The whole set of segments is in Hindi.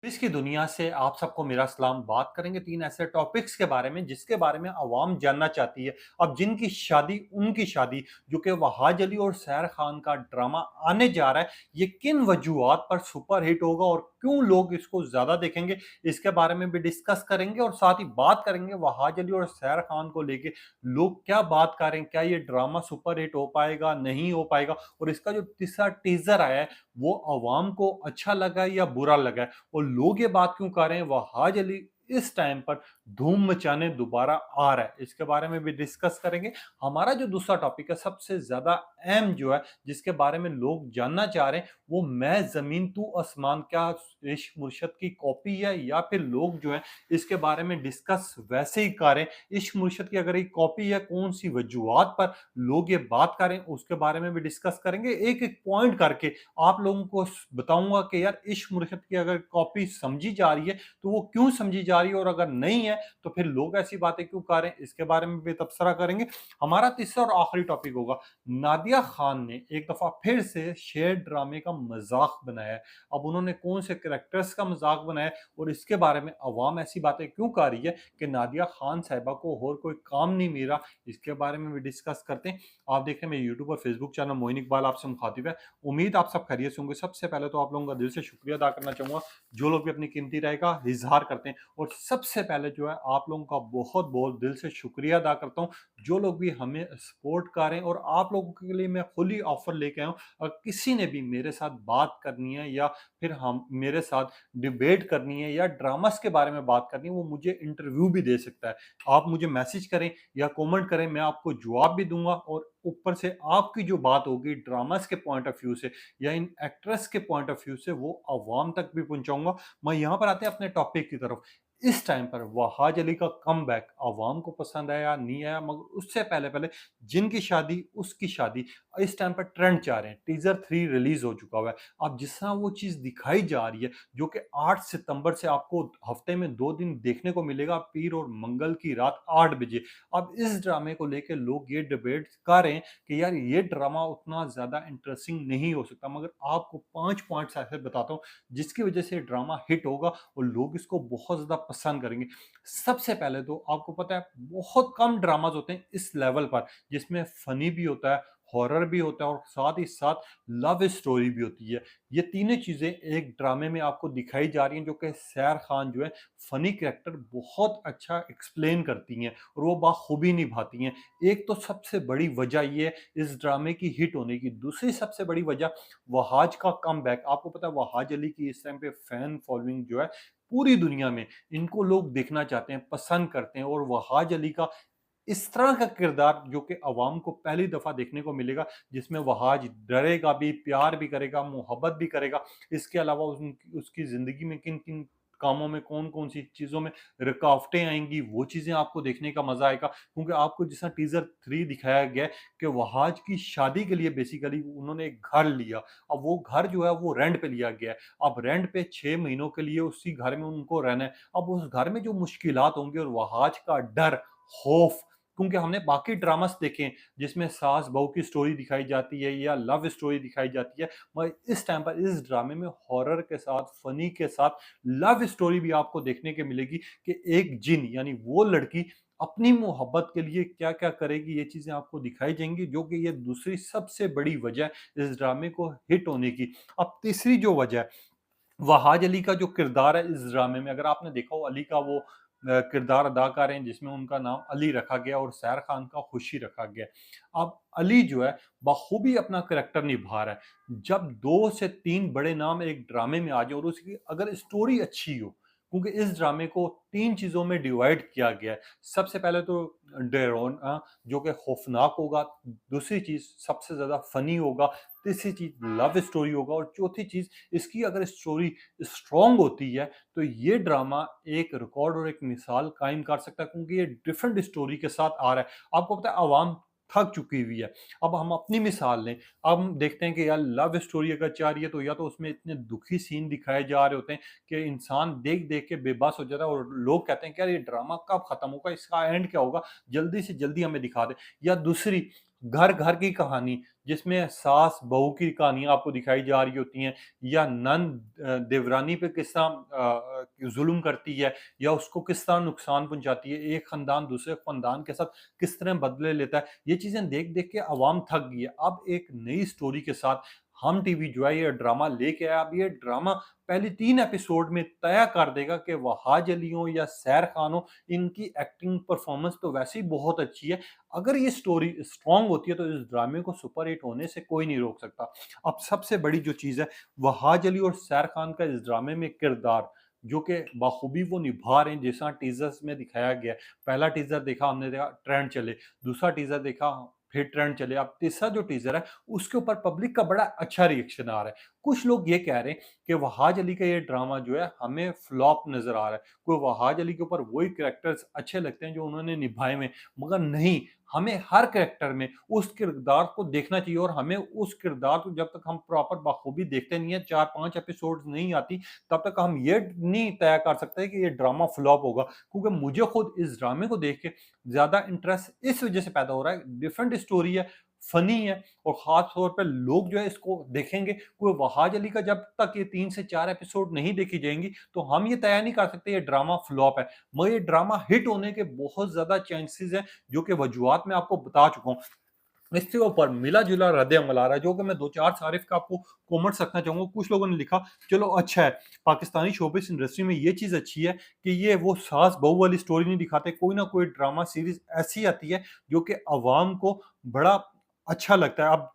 इसकी दुनिया से आप सबको मेरा सलाम। बात करेंगे 3 ऐसे टॉपिक्स के बारे में जिसके बारे में अवाम जानना चाहती है। अब जिनकी शादी उनकी शादी जो कि वहाज अली और सैर खान का ड्रामा आने जा रहा है, ये किन वजूहात पर सुपर हिट होगा और क्यों लोग इसको ज़्यादा देखेंगे, इसके बारे में भी डिस्कस करेंगे और साथ ही बात करेंगे वहाज अली और सैर खान को लेके लोग क्या बात कर रहे हैं, क्या ये ड्रामा सुपर हिट हो पाएगा, नहीं हो पाएगा और इसका जो तीसरा टीज़र आया है, वो अवाम को अच्छा लगा है या बुरा लगा है? और लोग ये बात क्यों कर रहे हैं वहाज अली इस टाइम पर धूम मचाने दोबारा आ रहा है, इसके बारे में भी डिस्कस करेंगे। हमारा जो दूसरा टॉपिक है सबसे ज्यादा अहम जो है जिसके बारे में लोग जानना चाह रहे हैं, वो मैं जमीन तू आसमान क्या इश्क मुर्शद की कॉपी है या फिर लोग जो है इसके बारे में डिस्कस वैसे ही कर रहे हैं। इश्क मुर्शद की अगर एक कॉपी है, कौन सी वजूहत पर लोग ये बात करें उसके बारे में भी डिस्कस करेंगे। एक एक पॉइंट करके आप लोगों को बताऊंगा कि यार इश्क मुर्शद की अगर कॉपी समझी जा रही है तो वो क्यों समझी जा रही है और अगर नहीं है तो फिर लोग ऐसी बातें क्यों कर रहे हैं, इसके बारे में भी तबसरा करेंगे। हमारा तीसरा और आखिरी टॉपिक होगा, नादिया खान ने एक दफा फिर से शेर ड्रामे का मजाक बनाया है। अब उन्होंने कौन से कैरेक्टर्स का मजाक बनाया है और इसके बारे में अवाम ऐसी बातें क्यों कर रही है कि नादिया खान साहिबा को और कोई काम नहीं मिल रहा, इसके बारे में भी डिस्कस करते हैं। आप देख रहे हैं मेरे यूट्यूब और फेसबुक चैनल मोइन इकबाल आपसे मुखातिब है। उम्मीद आप सब खैरियत से होंगे। सबसे पहले तो आप लोगों का दिल से शुक्रिया अदा करना चाहूँगा, जो लोग भी अपनी कीमती राय का इज़हार करते हैं। और सबसे पहले जो है आप लोगों का बहुत-बहुत दिल से शुक्रिया अदा करता हूँ, जो लोग भी हमें सपोर्ट कर रहे हैं और आप लोगों के लिए मैं खुली ऑफ़र लेके आया हूँ। अगर किसी ने भी मेरे साथ बात करनी है या फिर हम मेरे साथ डिबेट करनी है या ड्रामास के बारे में बात करनी है, वो मुझे इंटरव्यू भी दे सकता है। आप मुझे मैसेज करें या कमेंट करें, मैं आपको जवाब भी दूँगा और ऊपर से आपकी जो बात होगी ड्रामास के पॉइंट ऑफ व्यू से या इन एक्ट्रेस के पॉइंट ऑफ व्यू से वो अवाम तक भी पहुंचाऊंगा। मैं यहाँ पर आते हैं अपने टॉपिक की तरफ। इस टाइम पर वहाज अली का कमबैक अवाम को पसंद आया नहीं आया, मगर उससे पहले पहले जिनकी शादी उसकी शादी इस टाइम पर ट्रेंड चाह रहे हैं। टीजर 3 रिलीज हो चुका हुआ है। अब जिस तरह वो चीज दिखाई जा रही है जो कि 8 सितंबर से आपको हफ्ते में 2 दिन देखने को मिलेगा, पीर और मंगल की रात 8 बजे। अब इस ड्रामे को लेकर लोग ये डिबेट कर रहे हैं कि यार ये ड्रामा उतना ज़्यादा इंटरेस्टिंग नहीं हो सकता, मगर आपको 5 पॉइंट्स ऐसे बताता हूँ जिसकी वजह से ड्रामा हिट होगा और लोग इसको बहुत ज़्यादा पसंद करेंगे। सबसे पहले तो आपको पता है बहुत कम ड्रामाज होते हैं इस लेवल पर जिसमें फनी भी होता है, हॉरर भी होता है और साथ ही साथ लव स्टोरी भी होती है। ये तीनों चीज़ें एक ड्रामे में आपको दिखाई जा रही हैं, जो कि सैर खान जो है फनी कैरेक्टर बहुत अच्छा एक्सप्लेन करती हैं और वो बाखूबी निभाती हैं। एक तो सबसे बड़ी वजह ये है इस ड्रामे की हिट होने की। दूसरी सबसे बड़ी वजह वहाज का कमबैक। आपको पता है वहाज अली की इस टाइम पे फैन फॉलोइंग जो है पूरी दुनिया में, इनको लोग देखना चाहते हैं, पसंद करते हैं और वहाज अली का इस तरह का किरदार जो कि अवाम को पहली दफा देखने को मिलेगा, जिसमें वहाज डरेगा भी, प्यार भी करेगा, मोहब्बत भी करेगा। इसके अलावा उसकी जिंदगी में किन किन कामों में कौन कौन सी चीजों में रुकावटें आएंगी, वो चीजें आपको देखने का मजा आएगा। क्योंकि आपको जिस तरह टीजर 3 दिखाया गया है कि वहाज की शादी के लिए बेसिकली उन्होंने एक घर लिया। अब वो घर जो है वो रेंट पे लिया गया है। अब रेंट पे 6 महीनों के लिए उसी घर में उनको रहना है। अब उस घर में जो मुश्किलात होंगी और वहाज का डर, खौफ, क्योंकि हमने बाकी ड्रामास देखे हैं जिसमें सास बहू की स्टोरी दिखाई जाती है या लव स्टोरी दिखाई जाती है, मगर इस टाइम पर इस ड्रामे में हॉरर के साथ, फनी के साथ लव स्टोरी भी आपको देखने के मिलेगी कि एक जिन यानी वो लड़की अपनी मोहब्बत के लिए क्या क्या करेगी, ये चीजें आपको दिखाई जाएंगी, जो कि ये दूसरी सबसे बड़ी वजह है इस ड्रामे को हिट होने की। अब तीसरी जो वजह है, वहाज अली का जो किरदार है इस ड्रामे में, अगर आपने देखा हो अली का वो किरदार अदा कर रहे हैं जिसमें उनका नाम अली रखा गया और सैर खान का खुशी रखा गया। अब अली जो है बखूबी अपना करेक्टर निभा रहा है। जब 2 से 3 बड़े नाम एक ड्रामे में आ जाए और उसकी अगर स्टोरी अच्छी हो, क्योंकि इस ड्रामे को 3 चीजों में डिवाइड किया गया है। सबसे पहले तो डेरोन जो कि खौफनाक होगा, दूसरी चीज सबसे ज्यादा फनी होगा, तीसरी चीज लव स्टोरी होगा और चौथी चीज इसकी अगर स्टोरी स्ट्रांग होती है तो ये ड्रामा एक रिकॉर्ड और एक मिसाल कायम कर सकता है, क्योंकि ये डिफरेंट स्टोरी के साथ आ रहा है। आपको पता है आवाम थक चुकी हुई है। अब हम अपनी मिसाल लें, अब हम देखते हैं कि यार लव स्टोरी अगर चाह रही है तो या तो उसमें इतने दुखी सीन दिखाए जा रहे होते हैं कि इंसान देख देख के बेबस हो जाता है और लोग कहते हैं कि यार ये ड्रामा कब खत्म होगा, इसका एंड क्या होगा, जल्दी से जल्दी हमें दिखा दे। या दूसरी घर-घर की कहानी जिसमें सास-बहू की कहानियाँ आपको दिखाई जा रही होती हैं या नंद देवरानी पे किस तरह ज़ुल्म करती है या उसको किस तरह नुकसान पहुँचाती है, एक ख़ानदान दूसरे ख़ानदान के साथ किस तरह बदले लेता है। ये चीज़ें देख-देख के अवाम थक गई है। अब एक नई स्टोरी के साथ हम टीवी जो है ये ड्रामा लेके आया। अब ये ड्रामा पहले 3 एपिसोड में तय कर देगा कि वहाज अली हो या सैर खान हो, इनकी एक्टिंग परफ़ॉर्मेंस तो वैसे ही बहुत अच्छी है। अगर ये स्टोरी स्ट्रॉन्ग होती है तो इस ड्रामे को सुपरहिट होने से कोई नहीं रोक सकता। अब सबसे बड़ी जो चीज़ है, वहाज अली और सैर खान का इस ड्रामे में किरदार जो कि बाखूबी वो निभा रहे हैं जैसा टीज़र्स में दिखाया गया है। पहला टीज़र देखा हमने, देखा ट्रेंड चले, दूसरा टीज़र देखा फिर ट्रेंड चले, अब तीसरा जो टीज़र है उसके ऊपर पब्लिक का बड़ा अच्छा रिएक्शन आ रहा है। कुछ लोग ये कह रहे हैं कि वहाज अली का ये ड्रामा जो है हमें फ्लॉप नज़र आ रहा है। कोई वहाज अली के ऊपर वही कैरेक्टर्स अच्छे लगते हैं जो उन्होंने निभाए हुए हैं। मगर नहीं, हमें हर कैरेक्टर में उस किरदार को देखना चाहिए और हमें उस किरदार को जब तक हम प्रॉपर बाखूबी देखते नहीं है, 4-5 एपिसोड्स नहीं आती, तब तक हम ये नहीं तय कर सकते कि ये ड्रामा फ्लॉप होगा। क्योंकि मुझे खुद इस ड्रामे को देख के ज़्यादा इंटरेस्ट इस वजह से पैदा हो रहा है, डिफरेंट स्टोरी है, फ़नी है और ख़ास तौर पे लोग जो है इसको देखेंगे। कोई वहाज अली का जब तक ये 3 से 4 एपिसोड नहीं देखी जाएँगी, तो हम ये तय नहीं कर सकते ये ड्रामा फ्लॉप है। मगर ये ड्रामा हिट होने के बहुत ज़्यादा चांसेज़ हैं, जो कि वजूहात मैं आपको बता चुका हूँ। इसके ऊपर मिला-जुला रद्द-ए-अमल आ रहा है, जो कि मैं 2-4 तारीफ़ का आपको कमेंट्स रखना चाहूँगा। कुछ लोगों ने लिखा, चलो अच्छा है, पाकिस्तानी शोबिज़ इंडस्ट्री में ये चीज़ अच्छी है कि ये वो सास-बहू वाली स्टोरी नहीं दिखाते, कोई ना कोई ड्रामा सीरीज़ ऐसी आती है, जो कि अवाम को बड़ा अच्छा लगता है। अब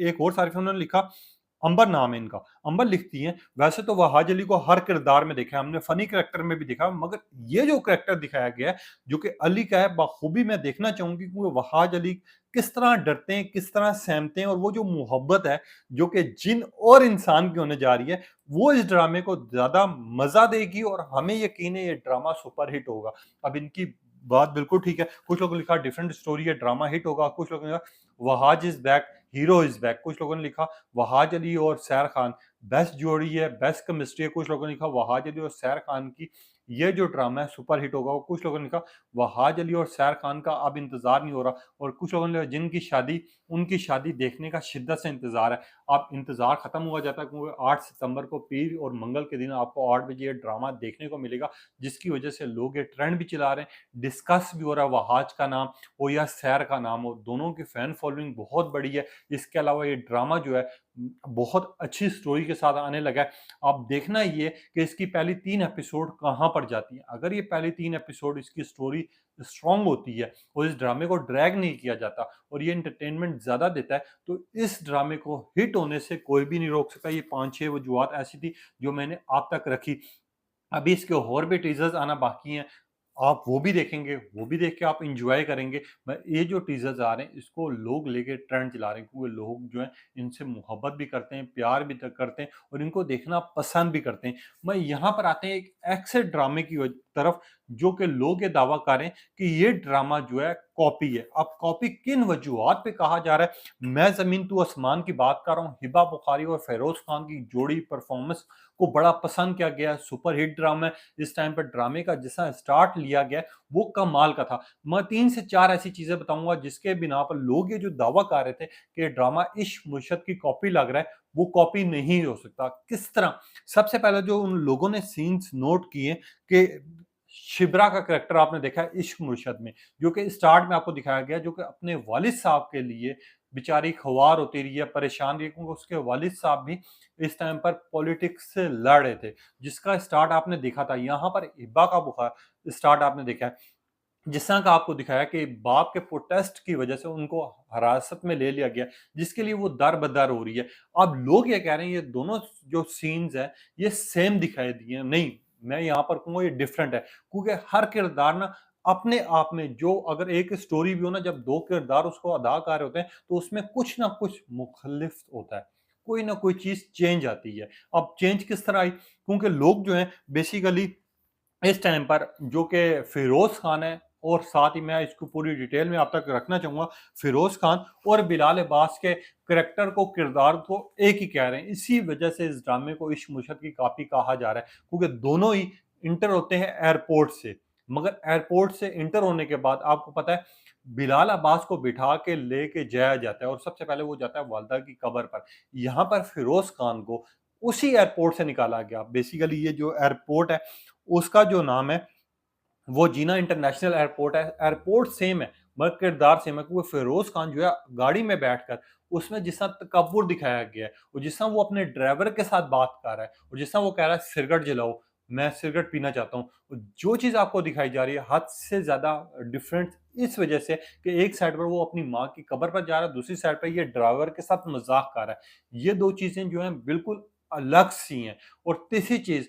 एक और तारीफ़ उन्होंने लिखा, अंबर नाम है इनका, अंबर लिखती हैं, वैसे तो वहाज अली को हर किरदार में देखा है हमने, फ़नी करैक्टर में भी देखा, मगर ये जो करैक्टर दिखाया गया है, जो कि अली का है, बखूबी मैं देखना चाहूँगी कि वो वहाज अली किस तरह डरते हैं, किस तरह सहमते हैं और वो जो मोहब्बत है, जो कि जिन और इंसान की होने जा रही है, वो इस ड्रामे को ज़्यादा मज़ा देगी और हमें यकीन है ये ड्रामा सुपरहिट होगा। अब इनकी बात बिल्कुल ठीक है, कुछ लोगों ने लिखा डिफरेंट स्टोरी है, ड्रामा हिट होगा, कुछ लोगों ने लिखा Wahaj is back, hero is back, कुछ लोगों ने लिखा वहाज अली और सैर खान बेस्ट जोड़ी है, बेस्ट केमिस्ट्री है, कुछ लोगों ने लिखा वहाज अली और सैर खान की ये जो ड्रामा है सुपर हिट होगा और कुछ लोगों ने लिखा वहाज अली और सैर खान का अब इंतज़ार नहीं हो रहा और कुछ लोगों ने जिनकी शादी उनकी शादी देखने का शिद्दत से इंतज़ार है। अब इंतज़ार खत्म हुआ जाता है क्योंकि 8 सितंबर को पीर और मंगल के दिन आपको 8 बजे ये ड्रामा देखने को मिलेगा, जिसकी वजह से लोग ये ट्रेंड भी चला रहे हैं, डिस्कस भी हो रहा है वहाज का नाम हो या सैर का नाम हो, दोनों की फैन फॉलोइंग बहुत बड़ी है। इसके अलावा ये ड्रामा जो है बहुत अच्छी स्टोरी के साथ आने लगा है। अब देखना ये कि इसकी पहली 3 एपिसोड कहाँ पर जाती हैं। अगर ये पहली 3 एपिसोड इसकी स्टोरी स्ट्रॉन्ग होती है और इस ड्रामे को ड्रैग नहीं किया जाता और ये एंटरटेनमेंट ज़्यादा देता है, तो इस ड्रामे को हिट होने से कोई भी नहीं रोक सकता। ये 5-6 वजूहात ऐसी थी जो मैंने आप तक रखी। अभी इसके और भी टीज़र्स आना बाकी हैं। आप वो भी देखेंगे, वो भी देख के आप एन्जॉय करेंगे। मैं ये जो टीज़र्स आ रहे हैं, इसको लोग लेके ट्रेंड चला रहे हैं क्योंकि लोग जो हैं, इनसे मोहब्बत भी करते हैं, प्यार भी त करते हैं और इनको देखना पसंद भी करते हैं। मैं यहाँ पर आते हैं एक ऐसे ड्रामे की तरफ, जो कि लोग ये दावा कर रहे हैं कि ये ड्रामा जो है कॉपी है। अब कॉपी किन वजूहात पे कहा जा रहा है, मैं ज़मीन तू आसमान की बात कर रहा हूँ। हिबा बुखारी और फ़ेरोज़ खान की जोड़ी परफ़ॉर्मेंस को बड़ा पसंद किया गया है, सुपर हिट ड्रामा है। इस टाइम पर ड्रामे का जैसा स्टार्ट लिया गया है, वो कमाल का था। मैं 3 से 4 ऐसी चीज़ें बताऊँगा जिसके बिना पर लोग ये जो दावा कर रहे थे कि ये ड्रामा इश्क मुर्शद की कॉपी लग रहा है, वो कॉपी नहीं हो सकता। किस तरह? सबसे पहले जो उन लोगों ने सीन्स नोट किए कि शिब्रा का कैरेक्टर आपने देखा है इश्क मुर्शद में, जो कि स्टार्ट में आपको दिखाया गया, जो कि अपने वालिद साहब के लिए बेचारी ख़वार होती रही है, परेशान रही है क्योंकि उसके वालिद साहब भी इस टाइम पर पॉलिटिक्स से लड़ रहे थे, जिसका स्टार्ट आपने देखा था। यहाँ पर हिब्बा का बुखार स्टार्ट आपने देखा है। जिस तरह का आपको दिखाया कि बाप के प्रोटेस्ट की वजह से उनको हिरासत में ले लिया गया, जिसके लिए वो दर-बदर हो रही है। अब लोग ये कह रहे हैं ये दोनों जो सीन्स हैं, ये सेम दिखाई दिए हैं। नहीं, मैं यहाँ पर कहूँगा ये डिफरेंट है, क्योंकि हर किरदार ना अपने आप में जो अगर एक स्टोरी भी हो ना, जब 2 किरदार उसको अदा कर रहे होते हैं, तो उसमें कुछ ना कुछ मुख़ल्लिफ़ होता है। कोई ना कोई चीज़ चेंज आती है। अब चेंज किस तरह आई? क्योंकि लोग जो हैं बेसिकली इस टाइम पर जो कि फ़िरोज़ खान है और साथ ही मैं इसको पूरी डिटेल में आप तक रखना चाहूँगा, फ़िरोज़ खान और बिलाल अब्बास के करैक्टर को, किरदार को एक ही कह रहे हैं। इसी वजह से इस ड्रामे को इश्क मुर्शद की कॉपी कहा जा रहा है, क्योंकि दोनों ही इंटर होते हैं एयरपोर्ट से। मगर एयरपोर्ट से इंटर होने के बाद आपको पता है बिलाल अब्बास को बिठा के लेके जाया जाता है और सबसे पहले वो जाता है वालदा की कब्र पर। यहाँ पर फिरोज़ खान को उसी एयरपोर्ट से निकाला गया। बेसिकली ये जो एयरपोर्ट है, उसका जो नाम है वो जीना इंटरनेशनल एयरपोर्ट है। एयरपोर्ट सेम है मगर किरदार सेम है, क्योंकि फिरोज खान जो है गाड़ी में बैठकर उसमें जिस तरह तकब्बुर दिखाया गया है और जिस तरह वो अपने ड्राइवर के साथ बात कर रहा है और जिस तरह वो कह रहा है सिगरेट जलाओ, मैं सिगरेट पीना चाहता हूँ, जो चीज़ आपको दिखाई जा रही है हद से ज़्यादा डिफरेंट इस वजह से कि एक साइड पर वो अपनी माँ की कब्र पर जा रहा है, दूसरी साइड पर ये ड्राइवर के साथ मजाक कर रहा है। ये दो चीज़ें जो हैं बिल्कुल अलग सी हैं। और तीसरी चीज़,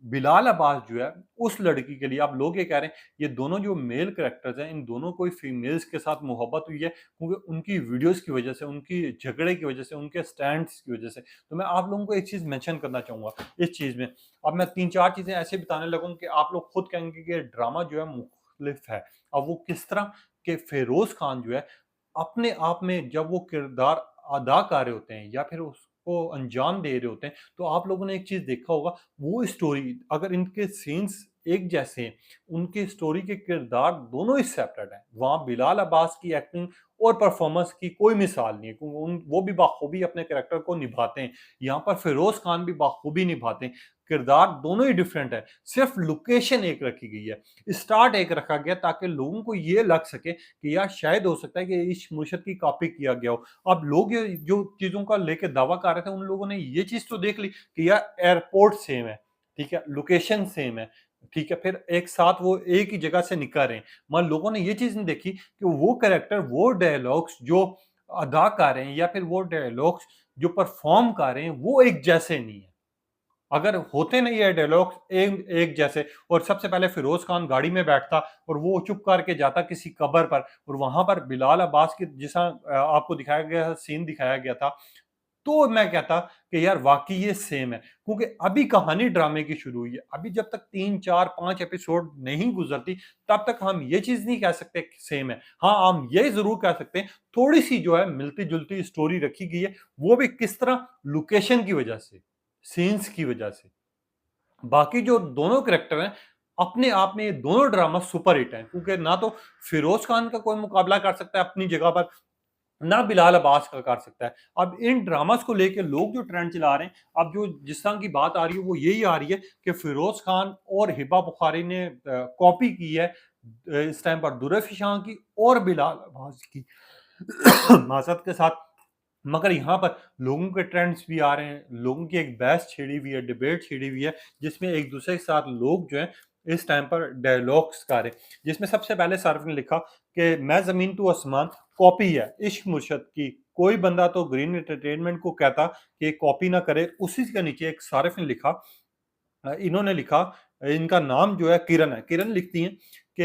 बिलाल अब्बास जो है उस लड़की के लिए, आप लोग ये कह रहे हैं ये दोनों जो मेल कैरेक्टर्स हैं इन दोनों को ही फीमेल्स के साथ मोहब्बत हुई है क्योंकि उनकी वीडियोस की वजह से, उनकी झगड़े की वजह से, उनके स्टैंड्स की वजह से। तो मैं आप लोगों को एक चीज़ मेंशन करना चाहूँगा इस चीज़ में। अब मैं 3-4 चीज़ें ऐसे बताने लगूँ कि आप लोग खुद कहेंगे कि ड्रामा जो है मुख्तलिफ है। अब वो किस तरह के फिरोज़ खान जो है अपने आप में जब वो किरदार अदा कर रहे होते हैं या फिर उसको अंजाम दे रहे होते हैं, तो आप लोगों ने एक चीज़ देखा होगा, वो स्टोरी अगर इनके सीन्स एक जैसे हैं, उनकी स्टोरी के किरदार दोनों ही सेपरेट हैं। वहाँ बिलाल अब्बास की एक्टिंग और परफॉर्मेंस की कोई मिसाल नहीं है क्योंकि वो भी बाखूबी अपने कैरेक्टर को निभाते हैं। यहाँ पर फिरोज़ खान भी बाखूबी निभाते हैं। किरदार दोनों ही डिफरेंट है, सिर्फ लोकेशन एक रखी गई है, स्टार्ट एक रखा गया ताकि लोगों को ये लग सके कि यार शायद हो सकता है कि इश्क मुर्शद की कॉपी किया गया हो। अब लोग ये जो चीज़ों का लेके दावा कर रहे थे, उन लोगों ने ये चीज़ तो देख ली कि यार एयरपोर्ट सेम है, ठीक है? लोकेशन सेम है, ठीक है? फिर एक साथ वो एक ही जगह से निकल रहे हैं। मगर लोगों ने ये चीज़ नहीं देखी कि वो कैरेक्टर, वो डायलॉग्स जो अदा कर रहे हैं या फिर वो डायलॉग्स जो परफ़ॉर्म कर रहे हैं, वो एक जैसे नहीं है। अगर होते ना ये डायलॉग्स एक एक जैसे, और सबसे पहले फिरोज खान गाड़ी में बैठता और वो चुप करके जाता किसी कब्र पर और वहां पर बिलाल अब्बास की जिस आपको दिखाया गया सीन दिखाया गया था, तो मैं कहता कि यार वाकई ये सेम है क्योंकि अभी कहानी ड्रामे की शुरू हुई है। अभी जब तक 3 4 5 एपिसोड नहीं गुजरती तब तक हम ये चीज नहीं कह सकते कि सेम है। हाँ, हम ये जरूर कह सकते हैं थोड़ी सी जो है मिलती जुलती स्टोरी रखी गई है, वो भी किस तरह, लोकेशन की वजह से, सीन्स की वजह से। बाकी जो दोनों कैरेक्टर हैं, अपने आप में ये दोनों ड्रामा सुपर हिट हैं क्योंकि ना तो फिरोज खान का कोई मुकाबला कर सकता है अपनी जगह पर, ना बिलाल अब्बास का कर सकता है। अब इन ड्रामास को लेके लोग जो ट्रेंड चला रहे हैं, अब जो जिस तरह की बात आ रही है वो यही आ रही है कि फिरोज खान और हिबा बुखारी ने कॉपी की है इस टाइम पर दुर्र की और बिलाल अब्बास की माज़रत के साथ। मगर यहाँ पर लोगों के ट्रेंड्स भी आ रहे हैं, लोगों की एक बहस छिड़ी हुई है, डिबेट छिड़ी हुई है, जिसमें एक दूसरे के साथ लोग जो हैं इस टाइम पर डायलॉग्स कर रहे हैं। जिसमें सबसे पहले सारिफ ने लिखा कि मैं ज़मीन तू आसमान कॉपी है इश्क मुर्शद की। कोई बंदा तो ग्रीन एंटरटेनमेंट को कहता कि कॉपी ना करे। उसी के नीचे एक सारिफ ने लिखा, इन्होंने लिखा, इनका नाम जो है किरण है। किरण लिखती हैं कि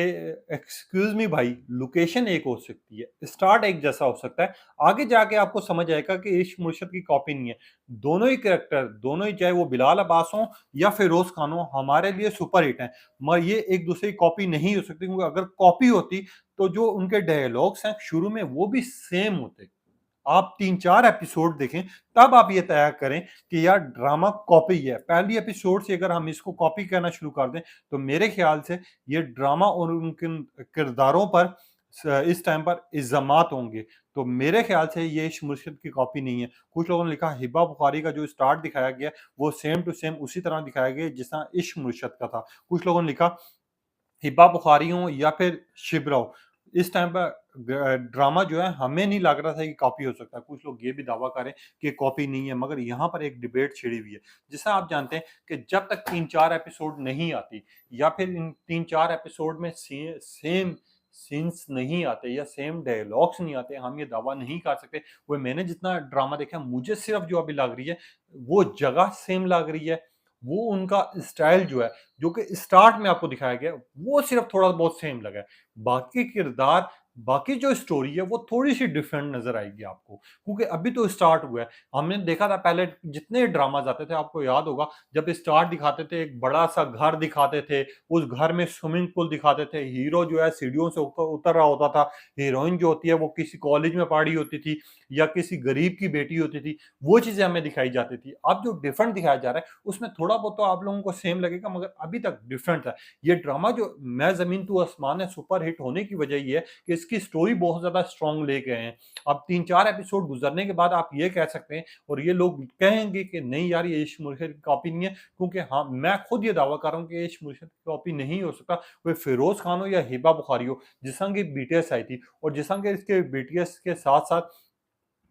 एक्सक्यूज़ मी भाई, लोकेशन एक हो सकती है, स्टार्ट एक जैसा हो सकता है, आगे जाके आपको समझ आएगा कि इश्क मुर्शद की कॉपी नहीं है। दोनों ही कैरेक्टर, दोनों ही चाहे वो बिलाल अब्बास हों या फिरोज़ खान हों, हमारे लिए सुपर हिट हैं। मगर ये एक दूसरे की कॉपी नहीं हो सकती क्योंकि अगर कॉपी होती तो जो उनके डायलॉग्स हैं शुरू में वो भी सेम होते। आप 3-4 एपिसोड देखें, तब आप ये तय करें कि यार ड्रामा कॉपी है। पहली एपिसोड से अगर हम इसको कॉपी करना शुरू कर दें, तो मेरे ख्याल से ये ड्रामा और उनके किरदारों पर इस टाइम पर इल्ज़ामात होंगे। तो मेरे ख्याल से ये इश्क मुर्शिद की कॉपी नहीं है। कुछ लोगों ने लिखा हिबा बुखारी का जो स्टार्ट दिखाया गया, वो सेम टू सेम उसी तरह दिखाया गया जिस तरह इश्क मुर्शिद का था। कुछ लोगों ने लिखा हिब्बा बुखारी हो या फिर शिब्रा हो, इस टाइम पर ड्रामा जो है हमें नहीं लग रहा था कि कॉपी हो सकता है। कुछ लोग ये भी दावा करें कि कॉपी नहीं है, मगर यहाँ पर एक डिबेट छिड़ी हुई है। जैसा आप जानते हैं कि जब तक 3-4 एपिसोड नहीं आती या फिर इन 3-4 एपिसोड में सेम सीन्स नहीं आते या सेम डायलॉग्स नहीं आते, हम ये दावा नहीं कर सकते। वो मैंने जितना ड्रामा देखा, मुझे सिर्फ जो अभी लग रही है, वो जगह सेम लग रही है, वो उनका स्टाइल जो है, जो कि स्टार्ट में आपको दिखाया गया है, वो सिर्फ थोड़ा बहुत सेम लगा है। बाकी किरदार, बाकी जो स्टोरी है वो थोड़ी-सी डिफरेंट नज़र आएगी आपको, क्योंकि अभी तो स्टार्ट हुआ है। हमने देखा था पहले जितने ड्रामाज़ आते थे, आपको याद होगा जब स्टार्ट दिखाते थे, एक बड़ा-सा घर दिखाते थे, उस घर में स्विमिंग पूल दिखाते थे, हीरो जो है सीढ़ियों से ऊपर उतर रहा होता था, हीरोइन जो होती है वो किसी कॉलेज में पढ़ रही होती थी या किसी गरीब की बेटी होती थी, वो चीज़ें हमें दिखाई जाती थी। अब जो डिफरेंट दिखाया जा रहा है, उसमें थोड़ा बहुत तो आप लोगों को सेम लगेगा मगर अभी तक डिफरेंट है। ये ड्रामा जो मैं ज़मीन तू आसमान है सुपर हिट होने की वजह ये है कि इस जिसकी स्टोरी बहुत ज़्यादा स्ट्रॉन्ग ले गए हैं। अब 3-4 एपिसोड गुज़रने के बाद आप ये कह सकते हैं और ये लोग कहेंगे कि नहीं यार ये इश्क मुर्शिद की कॉपी नहीं है, क्योंकि हाँ, मैं खुद ये दावा कर रहा हूँ कि इश्क मुर्शिद की कॉपी नहीं हो सकता। वो फिरोज़ खान हो या हिबा बुखारी हो, जिस तरह की बीटीएस आई थी और जिस तरह के इसके बीटीएस के साथ-साथ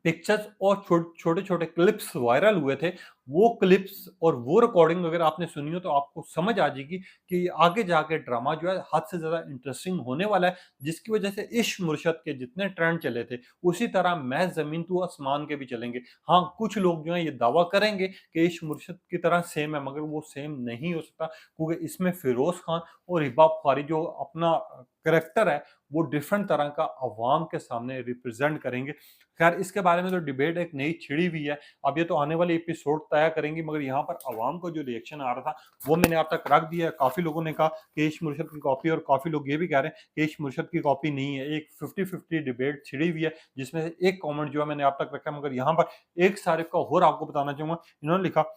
पिक्चर्स और छोटे-छोटे क्लिप्स वायरल हुए थे, वो क्लिप्स और वो रिकॉर्डिंग अगर आपने सुनी हो तो आपको समझ आ जाएगी कि आगे जाके ड्रामा जो है हद से ज़्यादा इंटरेस्टिंग होने वाला है, जिसकी वजह से इश्क मुर्शद के जितने ट्रेंड चले थे, उसी तरह महज़ ज़मीन तो आसमान के भी चलेंगे। हाँ, कुछ लोग जो हैं ये दावा करेंगे कि इश्क मुर्शद की तरह सेम है, मगर वो सेम नहीं हो सकता, क्योंकि इसमें फिरोज़ खान और हिबा बुखारी जो अपना कैरेक्टर है, वो डिफरेंट तरह का अवाम के सामने रिप्रेज़ेंट करेंगे। खैर इसके बारे में तो डिबेट एक नई छिड़ी हुई है। अब ये तो आने वाले एपिसोड तय करेंगी, मगर यहाँ पर अवाम को जो रिएक्शन आ रहा था, वो मैंने आप तक रख दिया है। काफ़ी लोगों ने कहा कि इश्क मुर्शद की कॉपी और काफ़ी लोग ये भी कह रहे हैं कि इश्क मुर्शद की कॉपी नहीं है। एक 50-50 डिबेट छिड़ी हुई है, जिसमें से एक कमेंट जो है मैंने आप तक रखा है, मगर यहाँ पर एक सारिफ का और आपको बताना चाहूँगा। इन्होंने लिखा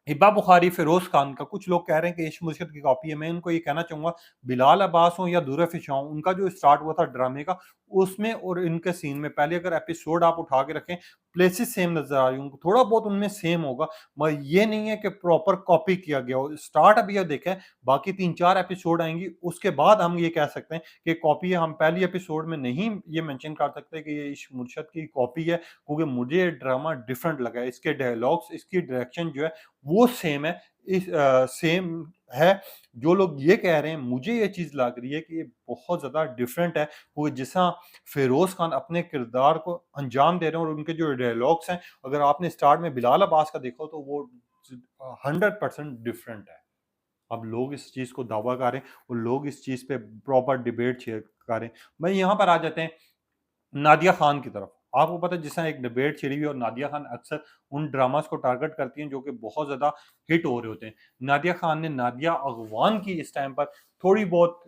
हिब्बा बुखारी, फिरोज़ खान का कुछ लोग कह रहे हैं कि इश्क मुर्शिद की कॉपी है। मैं उनको ये कहना चाहूँगा, बिलाल अब्बास हों या दुर्र फिशा हों, उनका जो स्टार्ट हुआ था ड्रामे का, उसमें और इनके सीन में पहले अगर एपिसोड आप उठा के रखें, प्लेसेस सेम नज़र आ रही होंगी, थोड़ा बहुत उनमें सेम होगा, मगर ये नहीं है कि प्रॉपर कॉपी किया गया हो। स्टार्ट अभी आप देखें, बाकी 3-4 एपिसोड आएँगी, उसके बाद हम ये कह सकते हैं कि कॉपी है। हम पहली एपिसोड में नहीं ये मेंशन कर सकते कि ये इश्क मुर्शिद की कॉपी है, क्योंकि मुझे ये ड्रामा डिफरेंट लगा है। इसके डायलॉग्स, इसकी डायरेक्शन जो है वो सेम है। सेम है। जो लोग ये कह रहे हैं, मुझे ये चीज़ लग रही है कि ये बहुत ज़्यादा डिफरेंट है। वो जिस फिरोज़ खान अपने किरदार को अंजाम दे रहे हैं और उनके जो डायलॉग्स हैं, अगर आपने स्टार्ट में बिलाल अब्बास का देखा हो तो वो 100% डिफरेंट है। अब लोग इस चीज़ को दावा कर रहे हैं और लोग इस चीज़ पे प्रॉपर डिबेट शेयर कर रहे हैं। भाई यहाँ पर आ जाते हैं नादिया खान की तरफ। आपको पता है जिस तरह एक डिबेट छिड़ी हुई है और नादिया खान अक्सर उन ड्रामास को टारगेट करती हैं जो कि बहुत ज़्यादा हिट हो रहे होते हैं। नादिया खान ने नादिया अगवान की इस टाइम पर थोड़ी बहुत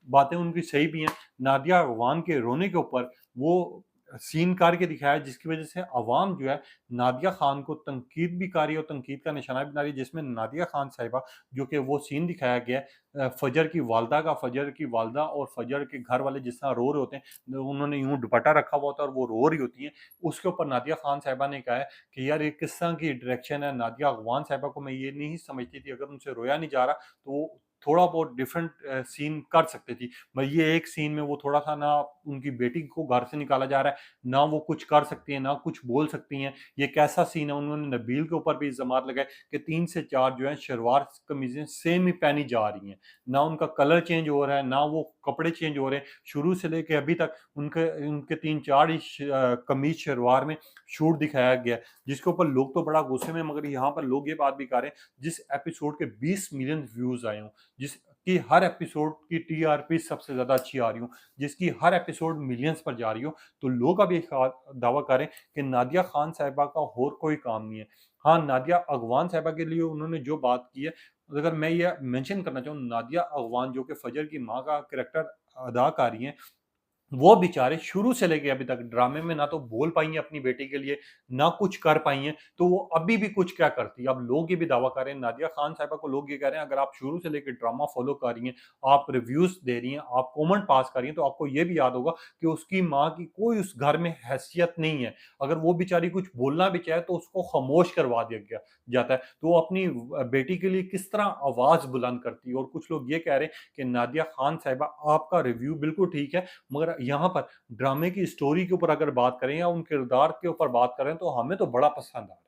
बातें उनकी सही भी हैं। नादिया अगवान के रोने के ऊपर वो सीन करके दिखाया, जिसकी वज़ह से अवाम जो है नादिया खान को तनकीद भी कर रही है और तनकीद का निशाना भी बना रही है, जिसमें नादिया खान साहिबा जो कि वो सीन दिखाया गया है फजर की वालदा और फजर के घर वाले जिस तरह रो रहे होते हैं, उन्होंने यूँ दुपट्टा रखा हुआ होता है और वो रो रही होती हैं। उसके ऊपर नादिया खान साहिबा ने कहा है कि यार ये किस तरह की डायरेक्शन है। नादिया अगवान साहिबा को मैं ये नहीं समझती थी, अगर उनसे रोया नहीं जा रहा तो वो थोड़ा बहुत डिफरेंट सीन कर सकती थी। भई ये एक सीन में वो थोड़ा-सा ना उनकी बेटी को घर से निकाला जा रहा है, ना वो कुछ कर सकती हैं, ना कुछ बोल सकती हैं। ये कैसा सीन है? उन्होंने नबील के ऊपर भी इल्ज़ामात लगाए कि 3 से 4 जो हैं शलवार कमीज़ें सेम ही पहनी जा रही हैं। ना उनका कलर चेंज हो रहा है, ना वो कपड़े चेंज हो रहे हैं। शुरू से लेके अभी तक उनके उनके 3-4 ही कमीज़ शलवार में शूट दिखाया गया है, जिसके ऊपर लोग तो बड़ा गुस्से में, मगर यहाँ पर लोग ये बात भी कह रहे हैं, जिस एपिसोड के 20 मिलियन व्यूज़ आए हों, जिसकी हर एपिसोड की टीआरपी सबसे ज़्यादा अच्छी आ रही हो, जिसकी हर एपिसोड मिलियंस पर जा रही हो, तो लोग अब ये दावा कर रहे हैं कि नादिया खान साहिबा का और कोई काम नहीं है। हाँ, नादिया अगवान साहिबा के लिए उन्होंने जो बात की है, अगर मैं ये मेंशन करना चाहूँ, नादिया अगवान जो कि फजर की माँ का कैरेक्टर अदा कर रही हैं, वो बेचारे शुरू से लेके अभी तक ड्रामे में ना तो बोल पाई हैं अपनी बेटी के लिए, ना कुछ कर पाई हैं, तो वो अभी भी कुछ क्या करती। अब लोग ये भी दावा कर रहे हैं, नादिया खान साहिबा को लोग ये कह रहे हैं, अगर आप शुरू से लेके ड्रामा फ़ॉलो कर रही हैं, आप रिव्यूज़ दे रही हैं, आप कमेंट पास कर रही हैं, तो आपको ये भी याद होगा कि उसकी माँ की कोई उस घर में हैसियत नहीं है। अगर वो बेचारी कुछ बोलना भी चाहे, तो उसको खामोश करवा दिया गया जाता है। तो वो अपनी बेटी के लिए किस तरह आवाज़ बुलंद करती है। और कुछ लोग ये कह रहे हैं कि नादिया खान साहिबा, आपका रिव्यू बिल्कुल ठीक है, मगर यहाँ पर ड्रामे की स्टोरी के ऊपर अगर बात करें या उन किरदार के ऊपर बात करें, तो हमें तो बड़ा पसंद आ रहा है।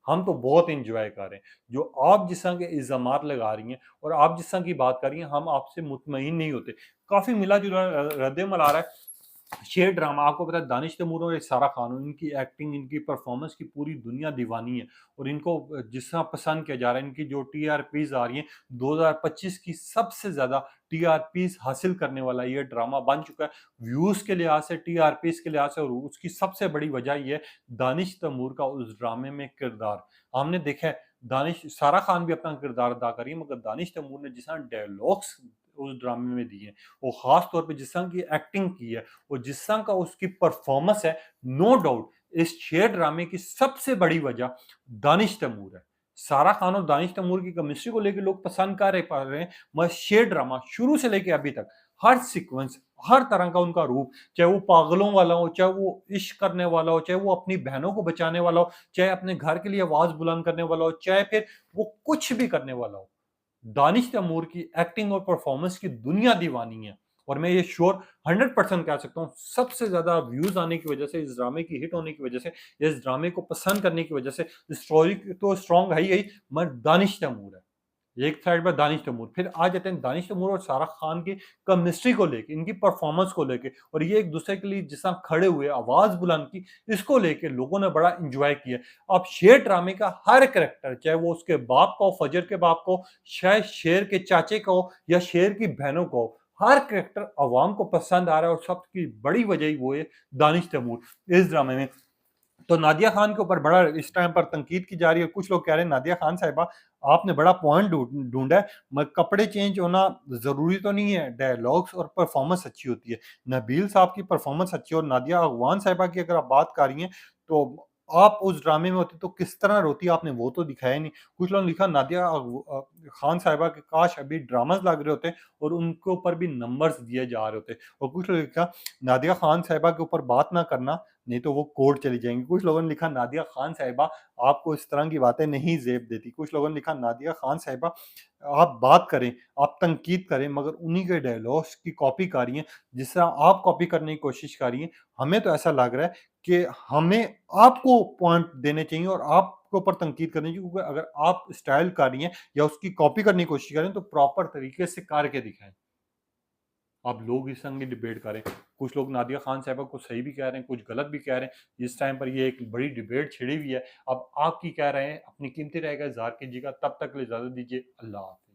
हम तो बहुत एन्जॉय कर रहे हैं। जो आप जिस तरह के इल्ज़ामात लगा रही हैं और आप जिस तरह की बात कर रही हैं, हम आपसे मुतमईन नहीं होते। काफ़ी मिला-जुला रद्द-ए-अमल आ रहा है। शेर ड्रामा, आपको पता है दानिश तैमूर और सारा खान, इनकी एक्टिंग, इनकी परफॉर्मेंस की पूरी दुनिया दीवानी है और इनको जिस तरह पसंद किया जा रहा है, इनकी जो टीआरपीज़ आ रही हैं, 2025 की सबसे ज़्यादा टीआरपीज़ हासिल करने वाला ये ड्रामा बन चुका है। व्यूज़ के लिहाज़ से, टीआरपीज़ के लिहाज़ से, और उसकी सबसे बड़ी वजह ये है दानिश तैमूर का उस ड्रामे में किरदार। हमने देखा है दानिश सारा खान भी अपना किरदार अदा कर रही है, मगर दानिश तैमूर ने जिस तरह डायलॉग्स उस ड्रामे में दिए हैं, और ख़ास तौर पे जिस तरह की एक्टिंग की है और जिस तरह का उसकी परफॉर्मेंस है, नो डाउट इस शेर ड्रामे की सबसे बड़ी वजह दानिश तैमूर है। सारा खान और दानिश तैमूर की केमिस्ट्री को लेके लोग पसंद कर रहे पा रहे हैं, मगर शेर ड्रामा शुरू से लेके अभी तक हर सीक्वेंस, हर तरह का उनका रूप, चाहे वो पागलों वाला हो, चाहे वो इश्क करने वाला हो, चाहे वो अपनी बहनों को बचाने वाला हो, चाहे अपने घर के लिए आवाज़ बुलंद करने वाला हो, चाहे फिर वो कुछ भी करने वाला हो। दानिश तैमूर की एक्टिंग और परफॉर्मेंस की दुनिया दीवानी है और मैं ये श्योर 100% कह सकता हूँ सबसे ज्यादा व्यूज आने की वजह से, इस ड्रामे की हिट होने की वजह से, इस ड्रामे को पसंद करने की वजह से, स्टोरी तो स्ट्रॉन्ग है ही मगर दानिश तैमूर है। एक साइड पर दानिश तैमूर, फिर आ जाते हैं दानिश तैमूर और सारा खान की केमिस्ट्री को लेके, इनकी परफॉर्मेंस को लेके और ये एक दूसरे के लिए जिस तरह खड़े हुए आवाज बुलंद की, इसको लेके लोगों ने बड़ा एंजॉय किया। अब शेर ड्रामे का हर कैरेक्टर, चाहे वो उसके बाप का हो, फजर के बाप को, शायद शेर के चाचे का हो या शेर की बहनों को हो, हर कैरेक्टर अवाम को पसंद आ रहा है और सबकी बड़ी वजह ही वो है दानिश तैमूर इस ड्रामे में। तो नादिया खान के ऊपर बड़ा इस टाइम पर तनकीद की जा रही है। कुछ लोग कह रहे हैं नादिया खान साहिबा आपने बड़ा पॉइंट ढूंढा है, मगर कपड़े चेंज होना जरूरी तो नहीं है, डायलॉग्स और परफॉर्मेंस अच्छी होती है। नबील साहब की परफॉर्मेंस अच्छी है और नादिया अगवान साहिबा की अगर आप बात कर रही हैं तो आप उस ड्रामे में होती तो किस तरह रोती, आपने वो तो दिखाया ही नहीं। कुछ लोगों ने लिखा नादिया खान साहिबा के काश अभी ड्रामास लग रहे होते और उनके ऊपर भी नंबर्स दिए जा रहे होते। और कुछ लोग लिखा नादिया खान साहिबा के ऊपर बात ना करना, नहीं तो वो कोर्ट चली जाएँगी। कुछ लोगों ने लिखा नादिया खान साहिबा आपको इस तरह की बातें नहीं ज़ेब देती। कुछ लोगों ने लिखा नादिया खान साहिबा आप बात करें, आप तनकीद करें मगर उन्हीं के डायलॉग्स की कॉपी कर रही हैं, जिस तरह आप कॉपी करने की कोशिश कर रही हैं। हमें तो ऐसा लग रहा है कि हमें आपको पॉइंट देने चाहिए और आपके ऊपर तनकीद करनी चाहिए, क्योंकि अगर आप स्टाइल कर रही हैं या उसकी कॉपी करने की कोशिश कर रहे हैं तो प्रॉपर तरीके से करके दिखाएँ। अब लोग इस संग डिबेट करें, कुछ लोग नादिया खान साहिबा को सही भी कह रहे हैं, कुछ गलत भी कह रहे हैं। इस टाइम पर ये एक बड़ी डिबेट छिड़ी हुई है। अब आप की कह रहे हैं, अपनी कीमती राय का इज़हार कीजिएगा। तब तक के लिए इजाज़त दीजिए। अल्लाह हाफ़िज़।